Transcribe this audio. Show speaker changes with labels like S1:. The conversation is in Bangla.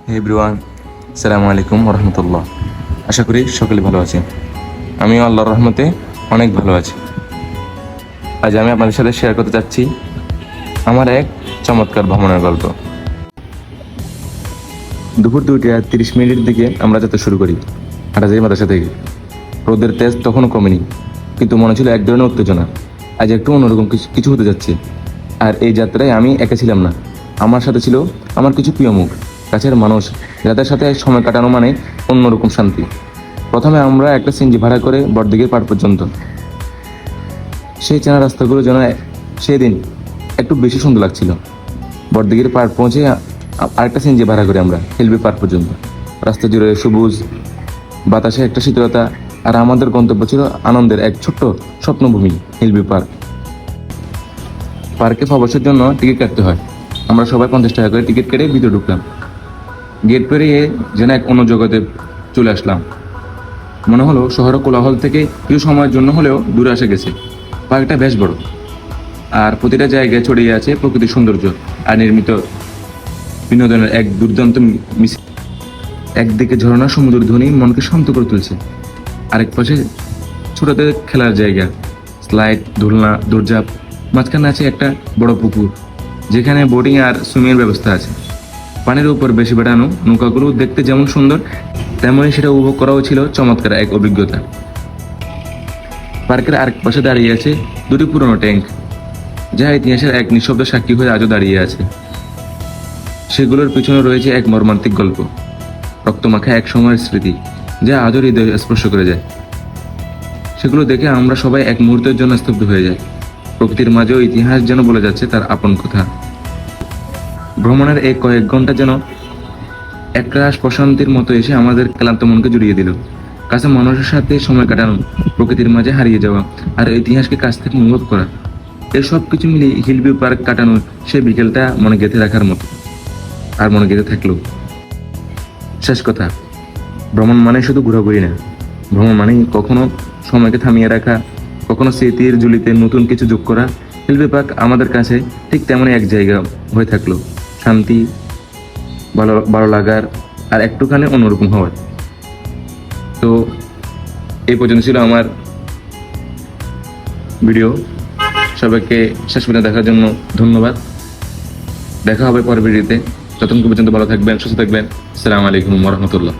S1: হে এভরিওয়ান, আসসালামু আলাইকুম রহমতুল্লাহ। আশা করি সকলে ভালো আছেন। আমিও আল্লাহর রহমতে অনেক ভালো আছি। আজ আমি আপনাদের সাথে শেয়ার করতে চাচ্ছি আমার এক চমৎকার ভ্রমণের গল্প। দুপুর 2:30 দিকে আমরা যাত্রা শুরু করি হাটাজারি মাদ্রাসা থেকে। রোদের তেজ তখনও কমেনি, কিন্তু মনে ছিল এক ধরনের উত্তেজনা। আজ একটু অন্যরকম কিছু হতে যাচ্ছে। আর এই যাত্রায় আমি একা ছিলাম না, আমার সাথে ছিল আমার কিছু প্রিয় মুখ, কাছের মানুষ, যাদের সাথে সময় কাটানো মানে অন্যরকম শান্তি। প্রথমে আমরা একটা সিএনজি ভাড়া করে বড়দিঘির পাড় পর্যন্ত। সেই চেনা রাস্তাগুলো যেন সেদিন একটু বেশি সুন্দর লাগছিল। বড়দিঘির পাড় পৌঁছে আরেকটা সিএনজি ভাড়া করে আমরা হেলবি পার্ক পর্যন্ত। রাস্তা জুড়ে সবুজ, বাতাসে একটা শীতলতা, আর আমাদের গন্তব্য ছিল আনন্দের এক ছোট্ট স্বপ্নভূমি হেলবি পার্ক। পার্কে প্রবেশের জন্য টিকিট কাটতে হয়। আমরা সবাই 50 টাকা করে টিকিট কেটে ভিতরে ঢুকলাম। গেট পেরিয়ে যেন এক অন্য জগতে চলে আসলাম। মনে হলো শহরের কোলাহল থেকে কিছু সময়ের জন্য হলেও দূরে এসে গেছে। পার্কটা বেশ বড়, আর প্রতিটা জায়গায় ছড়িয়ে আছে প্রকৃতির সৌন্দর্য আর নির্মিত বিনোদনের এক দুর্দান্ত মিছিল। একদিকে ঝর্ণা সমুদ্র ধ্বনি মনকে শান্ত করে তুলছে, আরেক পাশে ছোটদের খেলার জায়গা, স্লাইড, দোলনা, দৌড়ঝাঁপ। মাঝখানে আছে একটা বড় পুকুর, যেখানে বোটিং আর সুইমিংয়ের ব্যবস্থা আছে। পানির উপর বেশি বেড়ানো নৌকাগুলো দেখতে যেমন সুন্দর, তেমনই সেটা উপভোগ করাও ছিল চমৎকার এক অভিজ্ঞতা। পার্কের আরেক পাশে দাঁড়িয়ে আছে দুটি পুরনো ট্যাঙ্ক, যা ইতিহাসের এক নিঃশব্দ সাক্ষী হয়ে আজও দাঁড়িয়ে আছে। সেগুলোর পিছনে রয়েছে এক মর্মান্তিক গল্প, রক্তমাখা এক সময়ের স্মৃতি, যা আজও হৃদয় স্পর্শ করে যায়। সেগুলো দেখে আমরা সবাই এক মুহূর্তের জন্য স্তব্ধ হয়ে যাই। প্রকৃতির মাঝেও ইতিহাস যেন বলে যাচ্ছে তার আপন কথা। ভ্রমণের এই কয়েক ঘন্টা যেন একরাশ প্রশান্তির মতো এসে আমাদের ক্লান্ত মনকে জুড়িয়ে দিল। কাছে মানুষের সাথে সময় কাটানো, প্রকৃতির মাঝে হারিয়ে যাওয়া, আর ইতিহাসকে কাছ থেকে অনুভব করা, এর সব কিছু মিলিয়ে হিলবি পার্ক কাটানোর সেই বিকেলটা মনে গেঁথে রাখার মতো। আর মনে গেঁথে থাকলো। শেষ কথা, ভ্রমণ মানে শুধু ঘোরাঘুরি না, ভ্রমণ মানে কখনো সময়কে থামিয়ে রাখা, কখনো স্মৃতির ঝুলিতে নতুন কিছু যোগ করা। হিলবি পার্ক আমাদের কাছে ঠিক তেমনই এক জায়গা হয়ে থাকলো, শান্তি, ভালো ভালো লাগার আর একটুখানি অন্যরকম হওয়ার। তো এই পর্যন্ত ছিল আমার ভিডিও। সবাইকে শেষ পর্যন্ত দেখার জন্য ধন্যবাদ। দেখা হবে পরের ভিডিওতে। ততক্ষণ পর্যন্ত ভালো থাকবেন, সুস্থ থাকবেন। আসসালামু আলাইকুম রহমতুল্লাহ।